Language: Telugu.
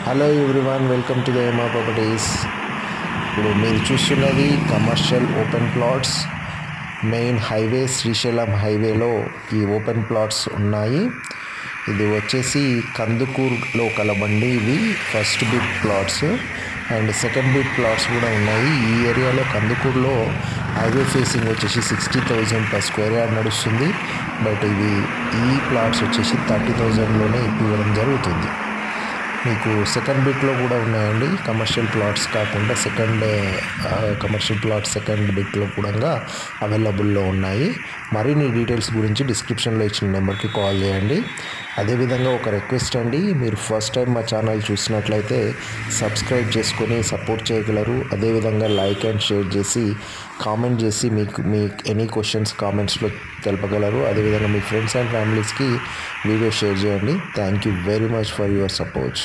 Hello everyone, welcome to the ఏమా ప్రాపర్టీస్. ఇప్పుడు మీరు చూస్తున్నది commercial open plots. Main highway Srisailam హైవేలో ఈ ఓపెన్ ప్లాట్స్ ఉన్నాయి. ఇది వచ్చేసి కందుకూరులో కలబండి. ఇవి first bit plots and second bit plots కూడా ఉన్నాయి. ఈ ఏరియాలో కందుకూరులో హైవే ఫేసింగ్ వచ్చేసి 60,000 per స్క్వేర్ యార్డ్ నడుస్తుంది. బట్ ఈ ప్లాట్స్ వచ్చేసి 30,000లోనే ఇవ్వడం జరుగుతుంది. మీకు సెకండ్ బిట్లో కూడా ఉన్నాయండి, కమర్షియల్ ప్లాట్స్ కాకుండా కమర్షియల్ ప్లాట్స్ సెకండ్ బిట్లో కూడా అవైలబుల్లో ఉన్నాయి. మరిన్ని డీటెయిల్స్ గురించి డిస్క్రిప్షన్లో ఇచ్చిన నెంబర్కి కాల్ చేయండి. అదేవిధంగా ఒక రిక్వెస్ట్ అండి, మీరు ఫస్ట్ టైం మా ఛానల్ చూసినట్లయితే సబ్స్క్రైబ్ చేసుకొని సపోర్ట్ చేయగలరు. అదేవిధంగా లైక్ అండ్ షేర్ చేసి కామెంట్ చేసి మీ ఎనీ క్వశ్చన్స్ కామెంట్స్లో తెలపగలరు. అదేవిధంగా మీ ఫ్రెండ్స్ అండ్ ఫ్యామిలీస్కి వీడియో షేర్ చేయండి. Thank you very much for your support.